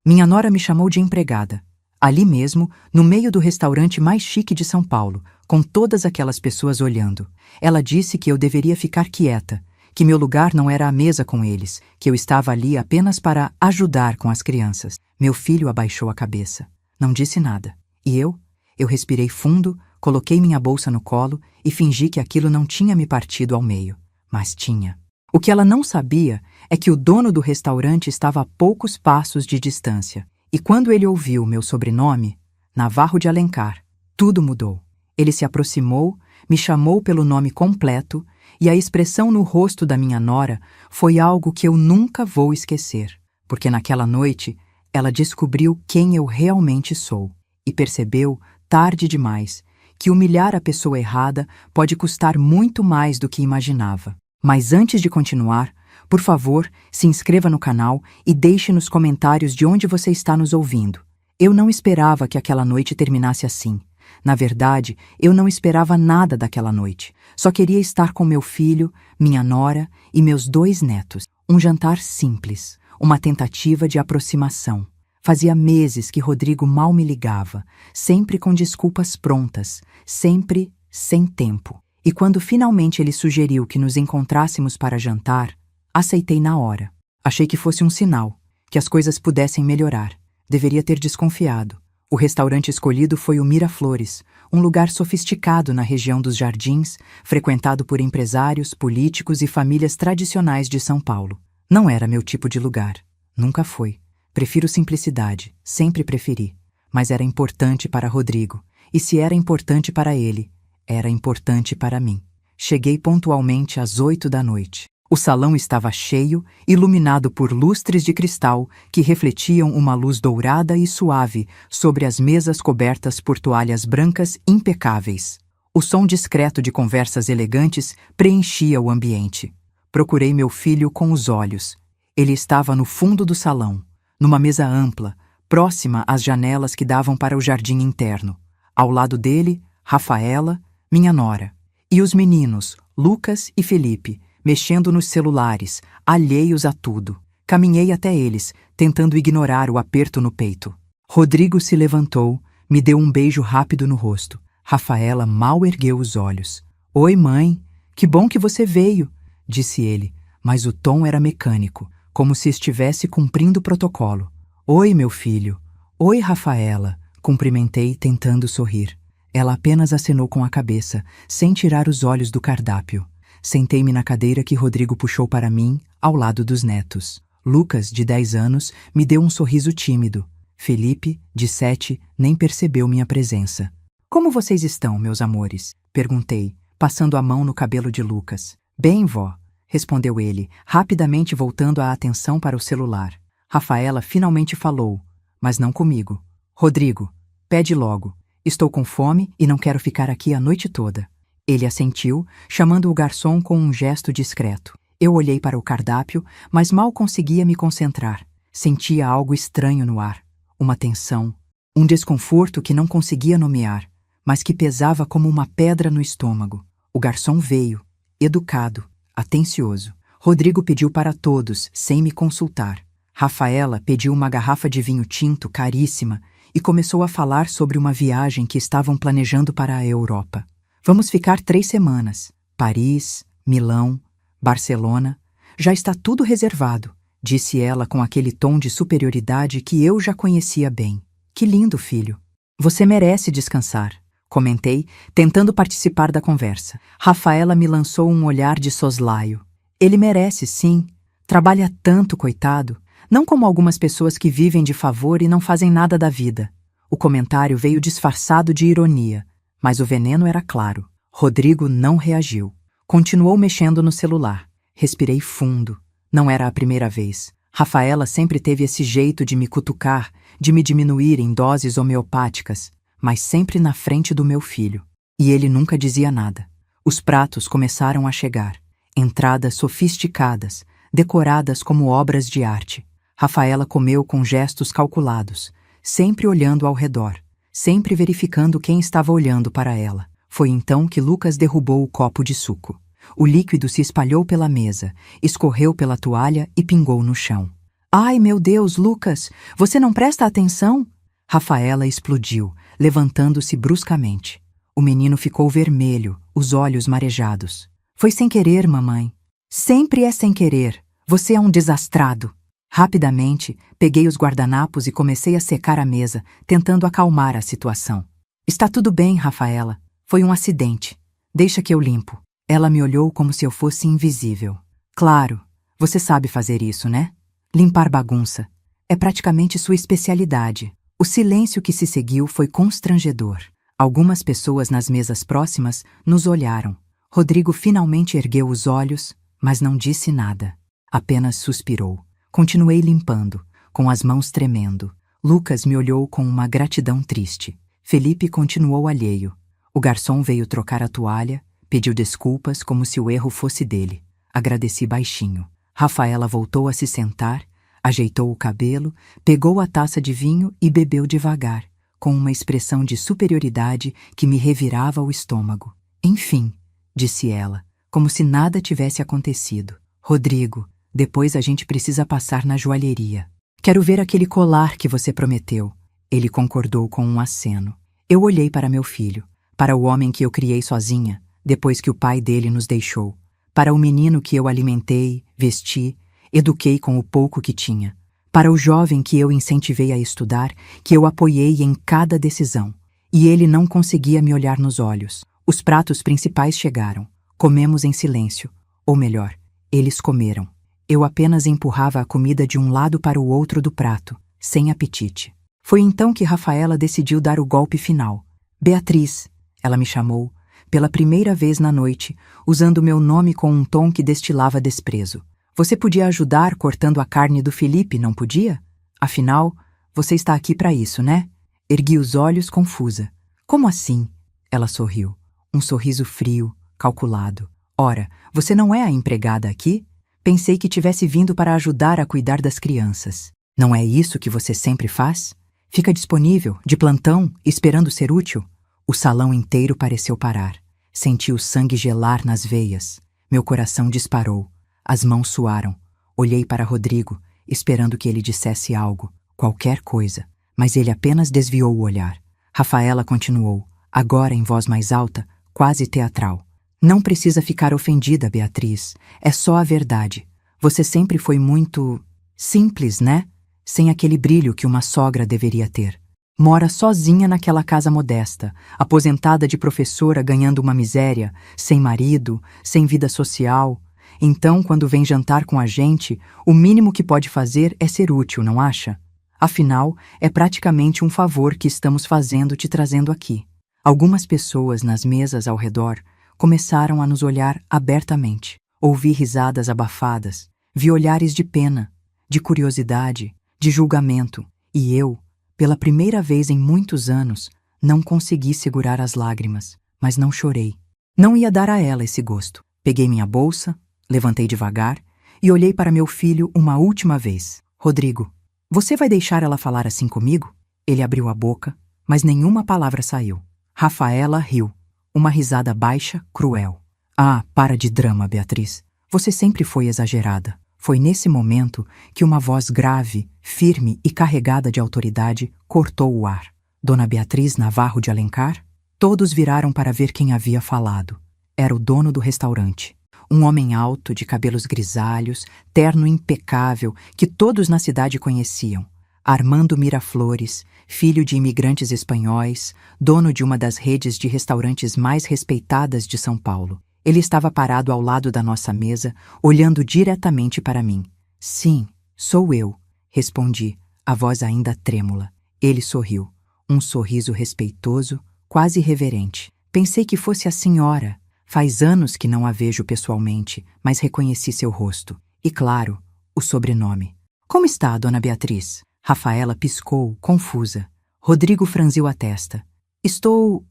Minha nora me chamou de empregada. Ali mesmo, no meio do restaurante mais chique de São Paulo, com todas aquelas pessoas olhando. Ela disse que eu deveria ficar quieta, que meu lugar não era à mesa com eles, que eu estava ali apenas para ajudar com as crianças. Meu filho abaixou a cabeça. Não disse nada. E eu? Eu respirei fundo, coloquei minha bolsa no colo e fingi que aquilo não tinha me partido ao meio. Mas tinha. O que ela não sabia é que o dono do restaurante estava a poucos passos de distância. E quando ele ouviu meu sobrenome, Navarro de Alencar, tudo mudou. Ele se aproximou, me chamou pelo nome completo e a expressão no rosto da minha nora foi algo que eu nunca vou esquecer, porque naquela noite ela descobriu quem eu realmente sou e percebeu, tarde demais, que humilhar a pessoa errada pode custar muito mais do que imaginava. Mas antes de continuar, por favor, se inscreva no canal e deixe nos comentários de onde você está nos ouvindo. Eu não esperava que aquela noite terminasse assim. Na verdade, eu não esperava nada daquela noite. Só queria estar com meu filho, minha nora e meus 2 netos. Um jantar simples, uma tentativa de aproximação. Fazia meses que Rodrigo mal me ligava, sempre com desculpas prontas, sempre sem tempo. E quando finalmente ele sugeriu que nos encontrássemos para jantar, aceitei na hora. Achei que fosse um sinal, que as coisas pudessem melhorar. Deveria ter desconfiado. O restaurante escolhido foi o Miraflores, um lugar sofisticado na região dos Jardins, frequentado por empresários, políticos e famílias tradicionais de São Paulo. Não era meu tipo de lugar. Nunca foi. Prefiro simplicidade, sempre preferi. Mas era importante para Rodrigo. E se era importante para ele, era importante para mim. Cheguei pontualmente às 8 da noite. O salão estava cheio, iluminado por lustres de cristal que refletiam uma luz dourada e suave sobre as mesas cobertas por toalhas brancas impecáveis. O som discreto de conversas elegantes preenchia o ambiente. Procurei meu filho com os olhos. Ele estava no fundo do salão, numa mesa ampla, próxima às janelas que davam para o jardim interno. Ao lado dele, Rafaela, minha nora, e os meninos, Lucas e Felipe, mexendo nos celulares, alheios a tudo. Caminhei até eles, tentando ignorar o aperto no peito. Rodrigo se levantou, me deu um beijo rápido no rosto. Rafaela mal ergueu os olhos. "Oi, mãe, que bom que você veio", disse ele, mas o tom era mecânico, como se estivesse cumprindo o protocolo. "Oi, meu filho." "Oi, Rafaela", cumprimentei, tentando sorrir. Ela apenas acenou com a cabeça, sem tirar os olhos do cardápio. Sentei-me na cadeira que Rodrigo puxou para mim, ao lado dos netos. Lucas, de 10 anos, me deu um sorriso tímido. Felipe, de 7, nem percebeu minha presença. "Como vocês estão, meus amores?", perguntei, passando a mão no cabelo de Lucas. "Bem, vó", respondeu ele, rapidamente voltando a atenção para o celular. Rafaela finalmente falou, mas não comigo. "Rodrigo, pede logo. Estou com fome e não quero ficar aqui a noite toda." Ele assentiu, chamando o garçom com um gesto discreto. Eu olhei para o cardápio, mas mal conseguia me concentrar. Sentia algo estranho no ar. Uma tensão, um desconforto que não conseguia nomear, mas que pesava como uma pedra no estômago. O garçom veio, educado, atencioso. Rodrigo pediu para todos, sem me consultar. Rafaela pediu uma garrafa de vinho tinto caríssima e começou a falar sobre uma viagem que estavam planejando para a Europa. "Vamos ficar 3 semanas. Paris, Milão, Barcelona. Já está tudo reservado", disse ela com aquele tom de superioridade que eu já conhecia bem. "Que lindo, filho. Você merece descansar", comentei, tentando participar da conversa. Rafaela me lançou um olhar de soslaio. "Ele merece, sim. Trabalha tanto, coitado. Não como algumas pessoas que vivem de favor e não fazem nada da vida." O comentário veio disfarçado de ironia, mas o veneno era claro. Rodrigo não reagiu. Continuou mexendo no celular. Respirei fundo. Não era a primeira vez. Rafaela sempre teve esse jeito de me cutucar, de me diminuir em doses homeopáticas, mas sempre na frente do meu filho. E ele nunca dizia nada. Os pratos começaram a chegar. Entradas sofisticadas, decoradas como obras de arte. Rafaela comeu com gestos calculados, sempre olhando ao redor, sempre verificando quem estava olhando para ela. Foi então que Lucas derrubou o copo de suco. O líquido se espalhou pela mesa, escorreu pela toalha e pingou no chão. Ai, meu Deus, Lucas, você não presta atenção? Rafaela explodiu, levantando-se bruscamente. O menino ficou vermelho, os olhos marejados. Foi sem querer, mamãe. Sempre é sem querer. Você é um desastrado. Rapidamente, peguei os guardanapos e comecei a secar a mesa, tentando acalmar a situação. Está tudo bem, Rafaela. Foi um acidente. Deixa que eu limpo. Ela me olhou como se eu fosse invisível. Claro, você sabe fazer isso, né? Limpar bagunça. É praticamente sua especialidade. O silêncio que se seguiu foi constrangedor. Algumas pessoas nas mesas próximas nos olharam. Rodrigo finalmente ergueu os olhos, mas não disse nada. Apenas suspirou. Continuei limpando, com as mãos tremendo. Lucas me olhou com uma gratidão triste. Felipe continuou alheio. O garçom veio trocar a toalha, pediu desculpas como se o erro fosse dele. Agradeci baixinho. Rafaela voltou a se sentar, ajeitou o cabelo, pegou a taça de vinho e bebeu devagar, com uma expressão de superioridade que me revirava o estômago. Enfim, disse ela, como se nada tivesse acontecido. Rodrigo, depois a gente precisa passar na joalheria. Quero ver aquele colar que você prometeu. Ele concordou com um aceno. Eu olhei para meu filho, para o homem que eu criei sozinha, depois que o pai dele nos deixou, para o menino que eu alimentei, vesti, eduquei com o pouco que tinha, para o jovem que eu incentivei a estudar, que eu apoiei em cada decisão. E ele não conseguia me olhar nos olhos. Os pratos principais chegaram. Comemos em silêncio. Ou melhor, eles comeram. Eu apenas empurrava a comida de um lado para o outro do prato, sem apetite. Foi então que Rafaela decidiu dar o golpe final. Beatriz, ela me chamou, pela primeira vez na noite, usando meu nome com um tom que destilava desprezo. Você podia ajudar cortando a carne do Felipe, não podia? Afinal, você está aqui para isso, né? Ergui os olhos confusa. Como assim? Ela sorriu. Um sorriso frio, calculado. Ora, você não é a empregada aqui? Pensei que tivesse vindo para ajudar a cuidar das crianças. Não é isso que você sempre faz? Fica disponível, de plantão, esperando ser útil? O salão inteiro pareceu parar. Senti o sangue gelar nas veias. Meu coração disparou. As mãos suaram. Olhei para Rodrigo, esperando que ele dissesse algo, qualquer coisa, mas ele apenas desviou o olhar. Rafaela continuou, agora em voz mais alta, quase teatral. Não precisa ficar ofendida, Beatriz. É só a verdade. Você sempre foi muito simples, né? Sem aquele brilho que uma sogra deveria ter. Mora sozinha naquela casa modesta, aposentada de professora ganhando uma miséria, sem marido, sem vida social. Então, quando vem jantar com a gente, o mínimo que pode fazer é ser útil, não acha? Afinal, é praticamente um favor que estamos fazendo te trazendo aqui. Algumas pessoas nas mesas ao redor começaram a nos olhar abertamente. Ouvi risadas abafadas, vi olhares de pena, de curiosidade, de julgamento, e eu, pela primeira vez em muitos anos, não consegui segurar as lágrimas, mas não chorei. Não ia dar a ela esse gosto. Peguei minha bolsa, levantei devagar e olhei para meu filho uma última vez. Rodrigo, você vai deixar ela falar assim comigo? Ele abriu a boca, mas nenhuma palavra saiu. Rafaela riu. Uma risada baixa, cruel. Ah, para de drama, Beatriz. Você sempre foi exagerada. Foi nesse momento que uma voz grave, firme e carregada de autoridade cortou o ar. Dona Beatriz Navarro de Alencar? Todos viraram para ver quem havia falado. Era o dono do restaurante. Um homem alto, de cabelos grisalhos, terno impecável, que todos na cidade conheciam. Armando Miraflores, filho de imigrantes espanhóis, dono de uma das redes de restaurantes mais respeitadas de São Paulo. Ele estava parado ao lado da nossa mesa, olhando diretamente para mim. Sim, sou eu, respondi, a voz ainda trêmula. Ele sorriu. Um sorriso respeitoso, quase reverente. Pensei que fosse a senhora. Faz anos que não a vejo pessoalmente, mas reconheci seu rosto. E, claro, o sobrenome. Como está, dona Beatriz? Rafaela piscou, confusa. Rodrigo franziu a testa. Estou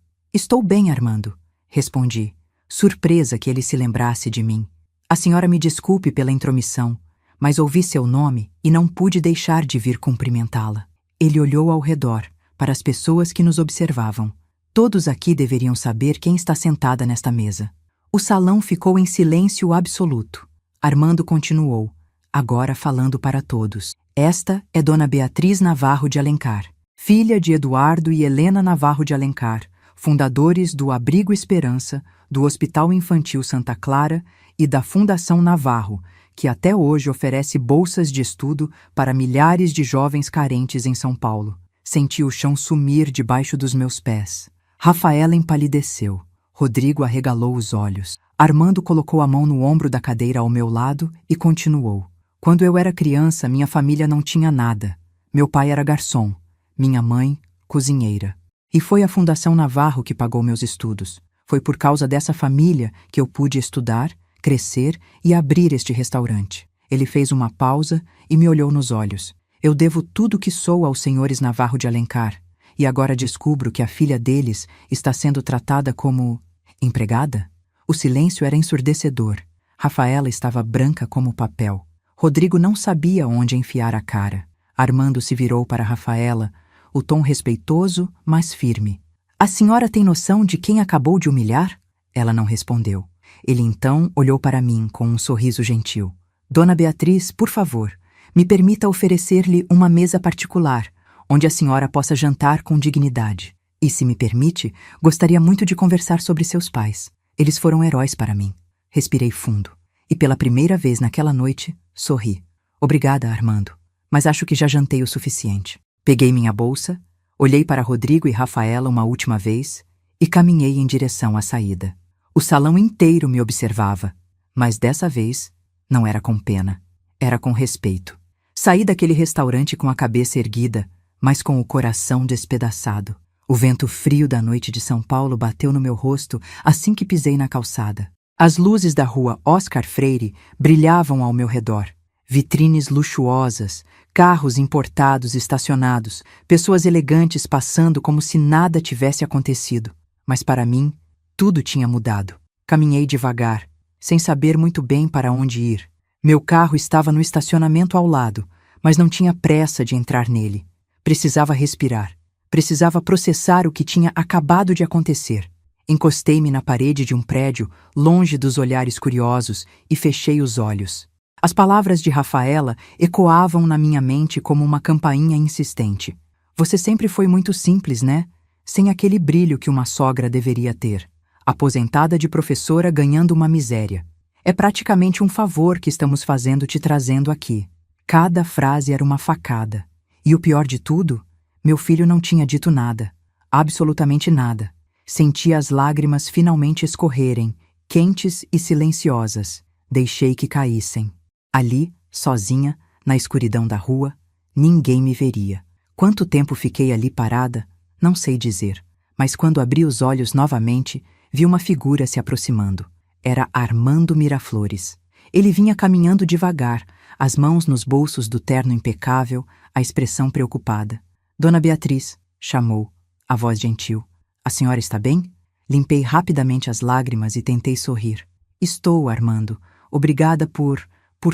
bem, Armando, respondi, surpresa que ele se lembrasse de mim. A senhora me desculpe pela intromissão, mas ouvi seu nome e não pude deixar de vir cumprimentá-la. Ele olhou ao redor, para as pessoas que nos observavam. Todos aqui deveriam saber quem está sentada nesta mesa. O salão ficou em silêncio absoluto. Armando continuou, agora falando para todos. Esta é Dona Beatriz Navarro de Alencar, filha de Eduardo e Helena Navarro de Alencar, fundadores do Abrigo Esperança, do Hospital Infantil Santa Clara e da Fundação Navarro, que até hoje oferece bolsas de estudo para milhares de jovens carentes em São Paulo. Senti o chão sumir debaixo dos meus pés. Rafaela empalideceu. Rodrigo arregalou os olhos. Armando colocou a mão no ombro da cadeira ao meu lado e continuou. Quando eu era criança, minha família não tinha nada. Meu pai era garçom, minha mãe, cozinheira. E foi a Fundação Navarro que pagou meus estudos. Foi por causa dessa família que eu pude estudar, crescer e abrir este restaurante. Ele fez uma pausa e me olhou nos olhos. Eu devo tudo que sou aos senhores Navarro de Alencar, e agora descubro que a filha deles está sendo tratada como empregada? O silêncio era ensurdecedor. Rafaela estava branca como papel. Rodrigo não sabia onde enfiar a cara. Armando se virou para Rafaela, o tom respeitoso, mas firme. A senhora tem noção de quem acabou de humilhar? Ela não respondeu. Ele então olhou para mim com um sorriso gentil. Dona Beatriz, por favor, me permita oferecer-lhe uma mesa particular, onde a senhora possa jantar com dignidade. E, se me permite, gostaria muito de conversar sobre seus pais. Eles foram heróis para mim. Respirei fundo. E pela primeira vez naquela noite, sorri. Obrigada, Armando, mas acho que já jantei o suficiente. Peguei minha bolsa, olhei para Rodrigo e Rafaela uma última vez e caminhei em direção à saída. O salão inteiro me observava, mas dessa vez não era com pena, era com respeito. Saí daquele restaurante com a cabeça erguida, mas com o coração despedaçado. O vento frio da noite de São Paulo bateu no meu rosto assim que pisei na calçada. As luzes da rua Oscar Freire brilhavam ao meu redor. Vitrines luxuosas, carros importados estacionados, pessoas elegantes passando como se nada tivesse acontecido. Mas para mim, tudo tinha mudado. Caminhei devagar, sem saber muito bem para onde ir. Meu carro estava no estacionamento ao lado, mas não tinha pressa de entrar nele. Precisava respirar. Precisava processar o que tinha acabado de acontecer. Encostei-me na parede de um prédio, longe dos olhares curiosos, e fechei os olhos. As palavras de Rafaela ecoavam na minha mente como uma campainha insistente. Você sempre foi muito simples, né? Sem aquele brilho que uma sogra deveria ter. Aposentada de professora ganhando uma miséria. É praticamente um favor que estamos fazendo te trazendo aqui. Cada frase era uma facada. E o pior de tudo, meu filho não tinha dito nada. Absolutamente nada. Senti as lágrimas finalmente escorrerem, quentes e silenciosas. Deixei que caíssem. Ali, sozinha, na escuridão da rua, ninguém me veria. Quanto tempo fiquei ali parada, não sei dizer. Mas quando abri os olhos novamente, vi uma figura se aproximando. Era Armando Miraflores. Ele vinha caminhando devagar, as mãos nos bolsos do terno impecável, a expressão preocupada. Dona Beatriz, chamou, a voz gentil. A senhora está bem? Limpei rapidamente as lágrimas e tentei sorrir. Estou, Armando. Obrigada por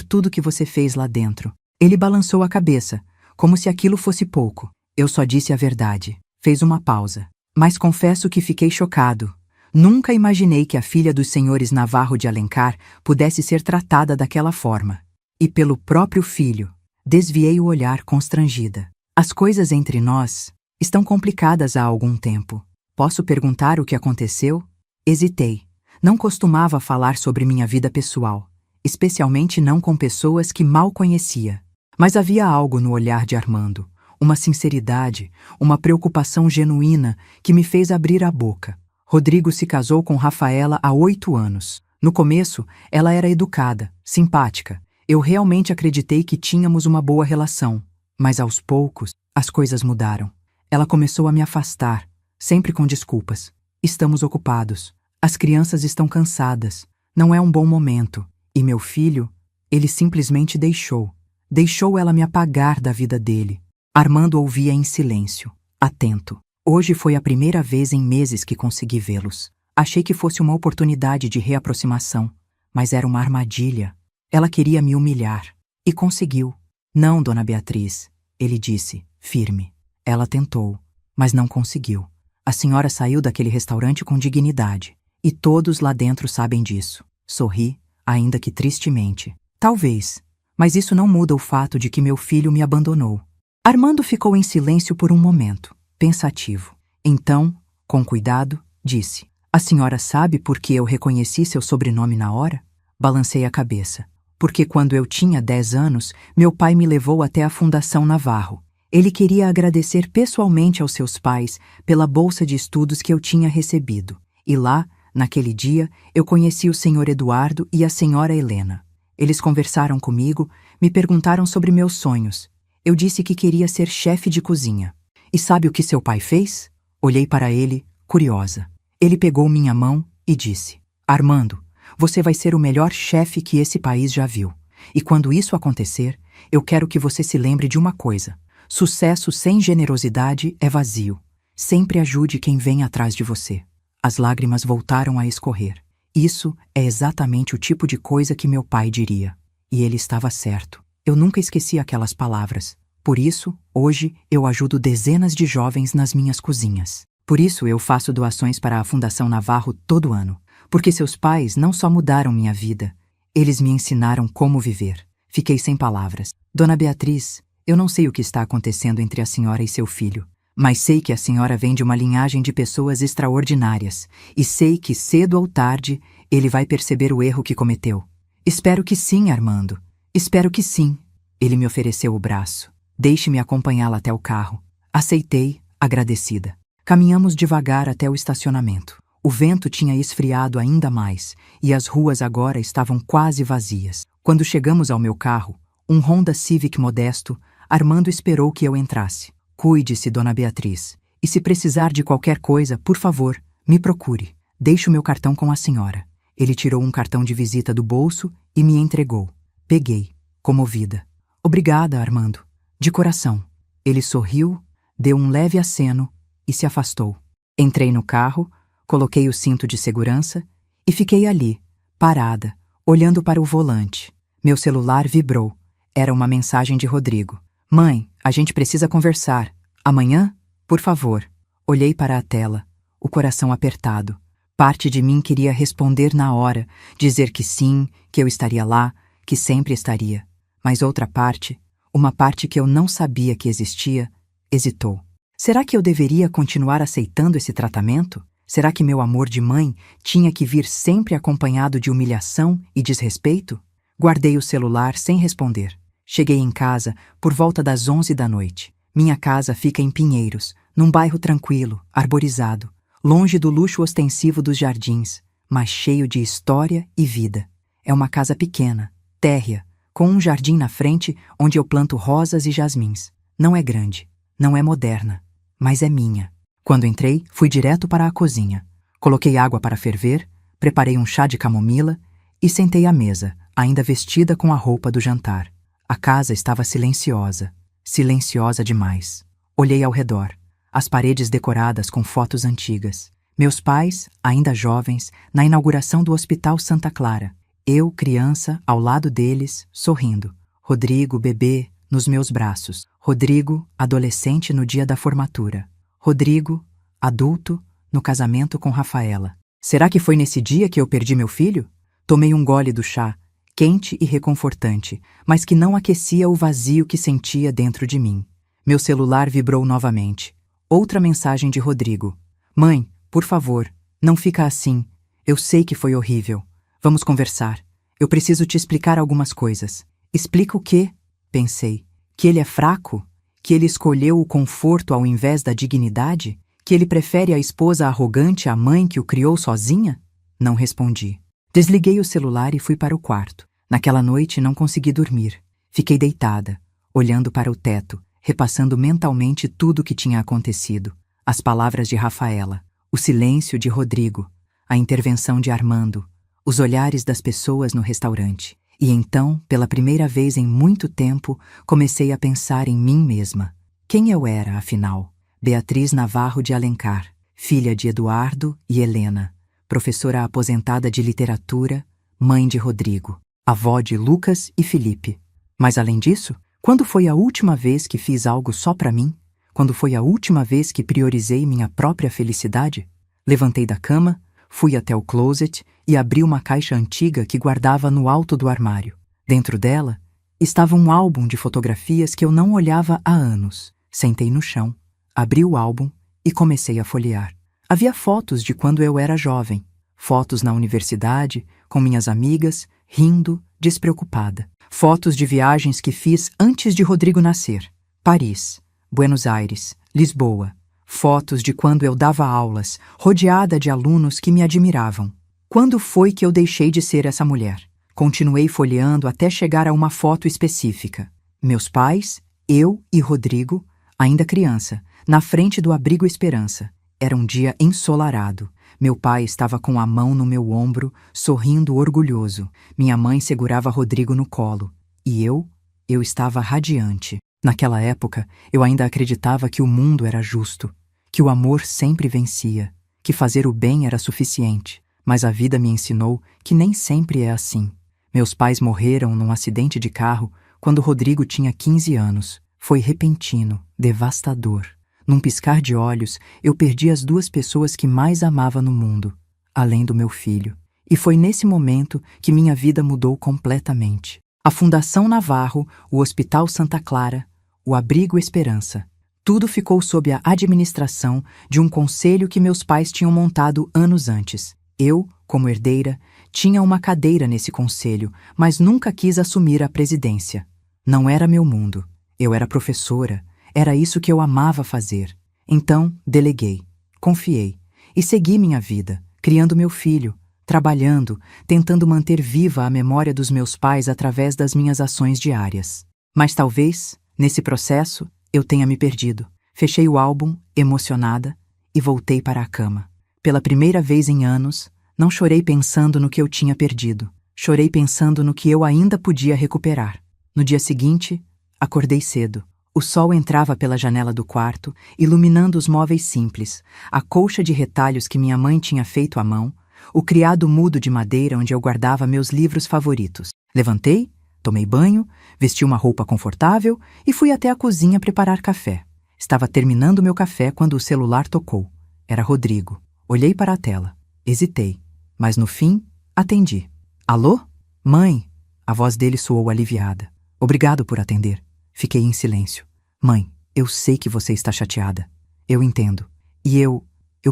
tudo que você fez lá dentro. Ele balançou a cabeça, como se aquilo fosse pouco. Eu só disse a verdade. Fez uma pausa. Mas confesso que fiquei chocado. Nunca imaginei que a filha dos senhores Navarro de Alencar pudesse ser tratada daquela forma. E pelo próprio filho, desviei o olhar constrangida. As coisas entre nós estão complicadas há algum tempo. Posso perguntar o que aconteceu? Hesitei. Não costumava falar sobre minha vida pessoal, especialmente não com pessoas que mal conhecia. Mas havia algo no olhar de Armando, uma sinceridade, uma preocupação genuína que me fez abrir a boca. Rodrigo se casou com Rafaela há 8 anos. No começo, ela era educada, simpática. Eu realmente acreditei que tínhamos uma boa relação. Mas aos poucos, as coisas mudaram. Ela começou a me afastar, sempre com desculpas. Estamos ocupados. As crianças estão cansadas. Não é um bom momento. E meu filho, ele simplesmente deixou. Deixou ela me apagar da vida dele. Armando ouvia em silêncio, atento. Hoje foi a primeira vez em meses que consegui vê-los. Achei que fosse uma oportunidade de reaproximação, mas era uma armadilha. Ela queria me humilhar. E conseguiu. Não, Dona Beatriz, ele disse, firme. Ela tentou, mas não conseguiu. A senhora saiu daquele restaurante com dignidade. E todos lá dentro sabem disso. Sorri, ainda que tristemente. Talvez, Mas isso não muda o fato de que meu filho me abandonou. Armando ficou em silêncio por um momento, pensativo. Então, com cuidado, disse: A senhora sabe por que eu reconheci seu sobrenome na hora? Balancei a cabeça. Porque quando eu tinha 10 anos, meu pai me levou até a Fundação Navarro. Ele queria agradecer pessoalmente aos seus pais pela bolsa de estudos que eu tinha recebido. E lá, naquele dia, eu conheci o senhor Eduardo e a senhora Helena. Eles conversaram comigo, me perguntaram sobre meus sonhos. Eu disse que queria ser chefe de cozinha. E sabe o que seu pai fez? Olhei para ele, curiosa. Ele pegou minha mão e disse: Armando, você vai ser o melhor chefe que esse país já viu. E quando isso acontecer, eu quero que você se lembre de uma coisa. Sucesso sem generosidade é vazio. Sempre ajude quem vem atrás de você. As lágrimas voltaram a escorrer. Isso é exatamente o tipo de coisa que meu pai diria. E ele estava certo. Eu nunca esqueci aquelas palavras. Por isso, hoje, eu ajudo dezenas de jovens nas minhas cozinhas. Por isso, eu faço doações para a Fundação Navarro todo ano. Porque seus pais não só mudaram minha vida, eles me ensinaram como viver. Fiquei sem palavras. Dona Beatriz, eu não sei o que está acontecendo entre a senhora e seu filho, mas sei que a senhora vem de uma linhagem de pessoas extraordinárias, e sei que, cedo ou tarde, ele vai perceber o erro que cometeu. Espero que sim, Armando. Espero que sim. Ele me ofereceu o braço. Deixe-me acompanhá-la até o carro. Aceitei, agradecida. Caminhamos devagar até o estacionamento. O vento tinha esfriado ainda mais, e as ruas agora estavam quase vazias. Quando chegamos ao meu carro, um Honda Civic modesto, Armando esperou que eu entrasse. Cuide-se, Dona Beatriz. E se precisar de qualquer coisa, por favor, me procure. Deixe o meu cartão com a senhora. Ele tirou um cartão de visita do bolso e me entregou. Peguei, comovida. Obrigada, Armando. De coração. Ele sorriu, deu um leve aceno e se afastou. Entrei no carro, coloquei o cinto de segurança e fiquei ali, parada, olhando para o volante. Meu celular vibrou. Era uma mensagem de Rodrigo. Mãe, a gente precisa conversar. Amanhã? Por favor. Olhei para a tela, o coração apertado. Parte de mim queria responder na hora, dizer que sim, que eu estaria lá, que sempre estaria. Mas outra parte, uma parte que eu não sabia que existia, hesitou. Será que eu deveria continuar aceitando esse tratamento? Será que meu amor de mãe tinha que vir sempre acompanhado de humilhação e desrespeito? Guardei o celular sem responder. Cheguei em casa por volta das 11 da noite. Minha casa fica em Pinheiros, num bairro tranquilo, arborizado, longe do luxo ostensivo dos jardins, mas cheio de história e vida. É uma casa pequena, térrea, com um jardim na frente onde eu planto rosas e jasmins. Não é grande, não é moderna, mas é minha. Quando entrei, fui direto para a cozinha. Coloquei água para ferver, preparei um chá de camomila e sentei à mesa, ainda vestida com a roupa do jantar. A casa estava silenciosa, silenciosa demais. Olhei ao redor, as paredes decoradas com fotos antigas. Meus pais, ainda jovens, na inauguração do Hospital Santa Clara. Eu, criança, ao lado deles, sorrindo. Rodrigo, bebê, nos meus braços. Rodrigo, adolescente no dia da formatura. Rodrigo, adulto, no casamento com Rafaela. Será que foi nesse dia que eu perdi meu filho? Tomei um gole do chá, quente e reconfortante, mas que não aquecia o vazio que sentia dentro de mim. Meu celular vibrou novamente. Outra mensagem de Rodrigo. Mãe, por favor, não fica assim. Eu sei que foi horrível. Vamos conversar. Eu preciso te explicar algumas coisas. Explica o quê? Pensei. Que ele é fraco? Que ele escolheu o conforto ao invés da dignidade? Que ele prefere a esposa arrogante à mãe que o criou sozinha? Não respondi. Desliguei o celular e fui para o quarto. Naquela noite não consegui dormir. Fiquei deitada, olhando para o teto, repassando mentalmente tudo o que tinha acontecido. As palavras de Rafaela, o silêncio de Rodrigo, a intervenção de Armando, os olhares das pessoas no restaurante. E então, pela primeira vez em muito tempo, comecei a pensar em mim mesma. Quem eu era, afinal? Beatriz Navarro de Alencar, filha de Eduardo e Helena, professora aposentada de literatura, mãe de Rodrigo, avó de Lucas e Felipe. Mas além disso, quando foi a última vez que fiz algo só para mim? Quando foi a última vez que priorizei minha própria felicidade? Levantei da cama, fui até o closet e abri uma caixa antiga que guardava no alto do armário. Dentro dela, Estava um álbum de fotografias que eu não olhava há anos. Sentei no chão, abri o álbum e comecei a folhear. Havia fotos de quando eu era jovem, fotos na universidade, com minhas amigas, rindo, despreocupada. Fotos de viagens que fiz antes de Rodrigo nascer. Paris, Buenos Aires, Lisboa. Fotos de quando eu dava aulas, rodeada de alunos que me admiravam. Quando foi que eu deixei de ser essa mulher? Continuei folheando até chegar a uma foto específica. Meus pais, eu e Rodrigo, ainda criança, na frente do Abrigo Esperança. Era um dia ensolarado. Meu pai estava com a mão no meu ombro, sorrindo orgulhoso. Minha mãe segurava Rodrigo no colo. E eu estava radiante. Naquela época, eu ainda acreditava que o mundo era justo, que o amor sempre vencia, que fazer o bem era suficiente. Mas a vida me ensinou que nem sempre é assim. Meus pais morreram num acidente de carro quando Rodrigo tinha 15 anos. Foi repentino, devastador. Num piscar de olhos, eu perdi as duas pessoas que mais amava no mundo, além do meu filho. E foi nesse momento que minha vida mudou completamente. A Fundação Navarro, o Hospital Santa Clara, o Abrigo Esperança. Tudo ficou sob a administração de um conselho que meus pais tinham montado anos antes. Eu, como herdeira, tinha uma cadeira nesse conselho, mas nunca quis assumir a presidência. Não era meu mundo. Eu era professora. Era isso que eu amava fazer. Então, deleguei, confiei e segui minha vida, criando meu filho, trabalhando, tentando manter viva a memória dos meus pais através das minhas ações diárias. Mas talvez, nesse processo, eu tenha me perdido. Fechei o álbum, emocionada, e voltei para a cama. Pela primeira vez em anos, não chorei pensando no que eu tinha perdido. Chorei pensando no que eu ainda podia recuperar. No dia seguinte, acordei cedo. O sol entrava pela janela do quarto, iluminando os móveis simples, a colcha de retalhos que minha mãe tinha feito à mão, o criado mudo de madeira onde eu guardava meus livros favoritos. Levantei, tomei banho, vesti uma roupa confortável e fui até a cozinha preparar café. Estava terminando meu café quando o celular tocou. Era Rodrigo. Olhei para a tela. Hesitei, mas no fim, atendi. Alô? Mãe? A voz dele soou aliviada. Obrigado por atender. Fiquei em silêncio. Mãe, eu sei que você está chateada. Eu entendo. E eu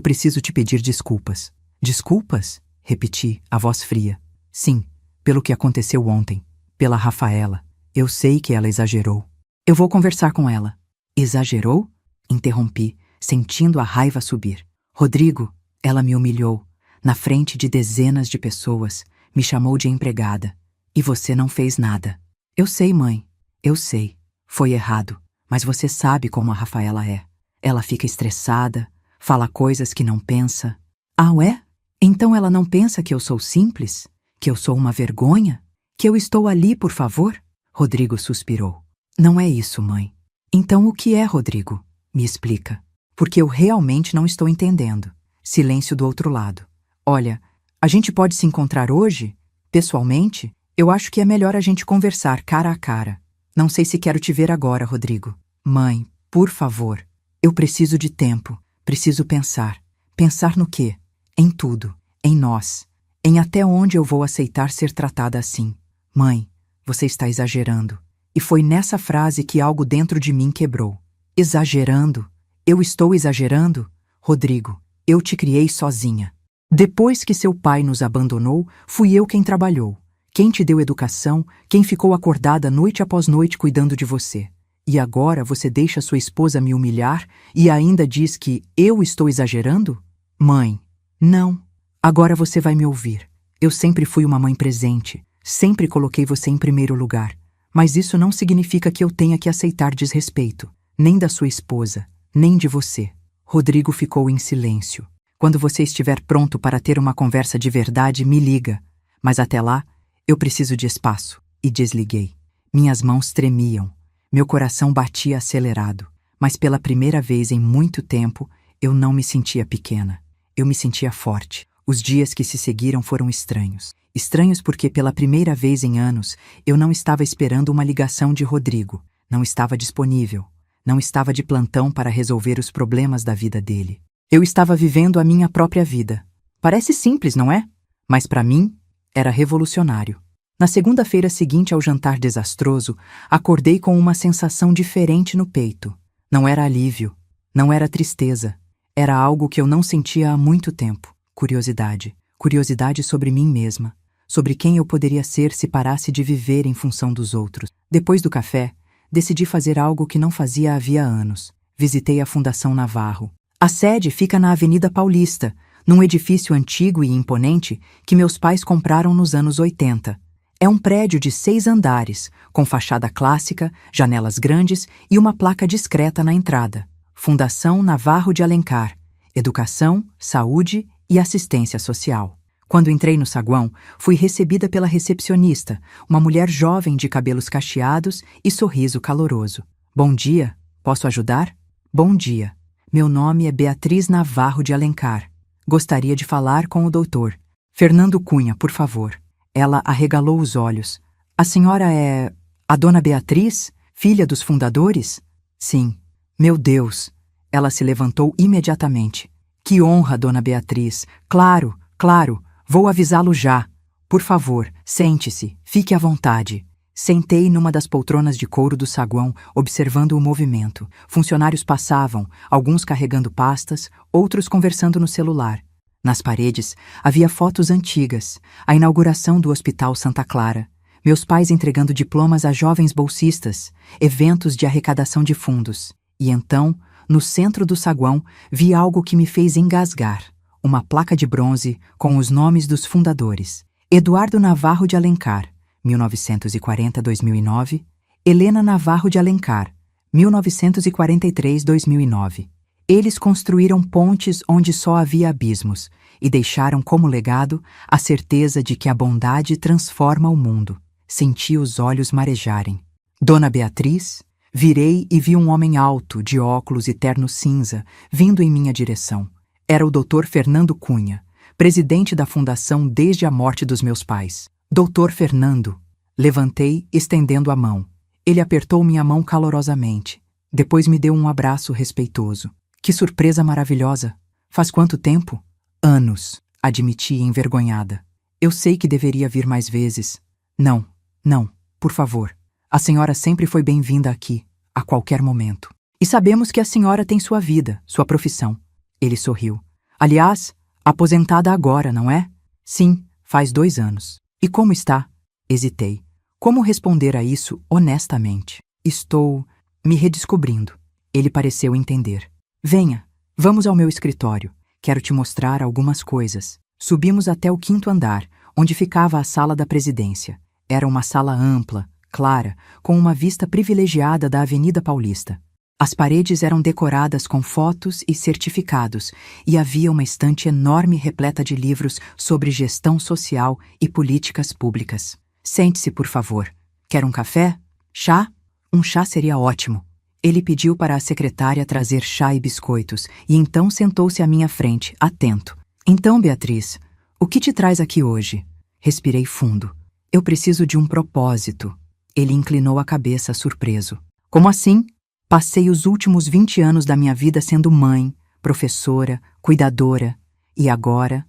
preciso te pedir desculpas. Desculpas? Repeti, a voz fria. Sim, pelo que aconteceu ontem. Pela Rafaela. Eu sei que ela exagerou. Eu vou conversar com ela. Exagerou? Interrompi, sentindo a raiva subir. Rodrigo, ela me humilhou. Na frente de dezenas de pessoas, me chamou de empregada. E você não fez nada. Eu sei, mãe. Eu sei. Foi errado. Mas você sabe como a Rafaela é. Ela fica estressada, fala coisas que não pensa. Ah, é? Então ela não pensa que eu sou simples? Que eu sou uma vergonha? Que eu estou ali, por favor? Rodrigo suspirou. Não é isso, mãe. Então o que é, Rodrigo? Me explica. Porque eu realmente não estou entendendo. Silêncio do outro lado. Olha, a gente pode se encontrar hoje? Pessoalmente? Eu acho que é melhor a gente conversar cara a cara. Não sei se quero te ver agora, Rodrigo. Mãe, por favor. Eu preciso de tempo. Preciso pensar. Pensar no quê? Em tudo. Em nós. Em até onde eu vou aceitar ser tratada assim. Mãe, você está exagerando. E foi nessa frase que algo dentro de mim quebrou. Exagerando? Eu estou exagerando? Rodrigo, eu te criei sozinha. Depois que seu pai nos abandonou, fui eu quem trabalhou. Quem te deu educação, quem ficou acordada noite após noite cuidando de você. E agora você deixa sua esposa me humilhar e ainda diz que eu estou exagerando? Mãe, não. Agora você vai me ouvir. Eu sempre fui uma mãe presente, sempre coloquei você em primeiro lugar. Mas isso não significa que eu tenha que aceitar desrespeito, nem da sua esposa, nem de você. Rodrigo ficou em silêncio. Quando você estiver pronto para ter uma conversa de verdade, me liga. Mas até lá, eu preciso de espaço. E desliguei. Minhas mãos tremiam. Meu coração batia acelerado. Mas pela primeira vez em muito tempo, eu não me sentia pequena. Eu me sentia forte. Os dias que se seguiram foram estranhos. Estranhos porque pela primeira vez em anos, eu não estava esperando uma ligação de Rodrigo. Não estava disponível. Não estava de plantão para resolver os problemas da vida dele. Eu estava vivendo a minha própria vida. Parece simples, não é? Mas para mim, era revolucionário. Na segunda-feira seguinte ao jantar desastroso, acordei com uma sensação diferente no peito. Não era alívio, não era tristeza. Era algo que eu não sentia há muito tempo. Curiosidade. Curiosidade sobre mim mesma. Sobre quem eu poderia ser se parasse de viver em função dos outros. Depois do café, decidi fazer algo que não fazia havia anos. Visitei a Fundação Navarro. A sede fica na Avenida Paulista, num edifício antigo e imponente que meus pais compraram nos anos 80. É um prédio de 6 andares, com fachada clássica, janelas grandes e uma placa discreta na entrada. Fundação Navarro de Alencar. Educação, Saúde e Assistência Social. Quando entrei no saguão, fui recebida pela recepcionista, uma mulher jovem de cabelos cacheados e sorriso caloroso. Bom dia, posso ajudar? Bom dia. Meu nome é Beatriz Navarro de Alencar. Gostaria de falar com o doutor. Fernando Cunha, por favor. Ela arregalou os olhos. A senhora é a dona Beatriz, filha dos fundadores? Sim. Meu Deus! Ela se levantou imediatamente. Que honra, dona Beatriz. Claro, claro. Vou avisá-lo já. Por favor, sente-se, fique à vontade. Sentei numa das poltronas de couro do saguão, observando o movimento. Funcionários passavam, alguns carregando pastas, outros conversando no celular. Nas paredes, havia fotos antigas, a inauguração do Hospital Santa Clara, meus pais entregando diplomas a jovens bolsistas, eventos de arrecadação de fundos. E então, no centro do saguão, vi algo que me fez engasgar. Uma placa de bronze com os nomes dos fundadores. Eduardo Navarro de Alencar, 1940-2009, Helena Navarro de Alencar, 1943-2009. Eles construíram pontes onde só havia abismos e deixaram como legado a certeza de que a bondade transforma o mundo. Senti os olhos marejarem. Dona Beatriz, virei e vi um homem alto, de óculos e terno cinza, vindo em minha direção. Era o Dr. Fernando Cunha, presidente da fundação desde a morte dos meus pais. Doutor Fernando. Levantei, estendendo a mão. Ele apertou minha mão calorosamente. Depois me deu um abraço respeitoso. Que surpresa maravilhosa! Faz quanto tempo? Anos, admiti envergonhada. Eu sei que deveria vir mais vezes. Não, por favor. A senhora sempre foi bem-vinda aqui, a qualquer momento. E sabemos que a senhora tem sua vida, sua profissão. Ele sorriu. Aliás, aposentada agora, não é? Sim, faz 2 anos. E como está? Hesitei. Como responder a isso honestamente? Estou me redescobrindo. Ele pareceu entender. Venha, vamos ao meu escritório. Quero te mostrar algumas coisas. Subimos até o 5º andar, onde ficava a sala da presidência. Era uma sala ampla, clara, com uma vista privilegiada da Avenida Paulista. As paredes eram decoradas com fotos e certificados, e havia uma estante enorme repleta de livros sobre gestão social e políticas públicas. Sente-se, por favor. Quer um café? Chá? Um chá seria ótimo. Ele pediu para a secretária trazer chá e biscoitos, e então sentou-se à minha frente, atento. Então, Beatriz, o que te traz aqui hoje? Respirei fundo. Eu preciso de um propósito. Ele inclinou a cabeça, surpreso. Como assim? Passei os últimos 20 anos da minha vida sendo mãe, professora, cuidadora. E agora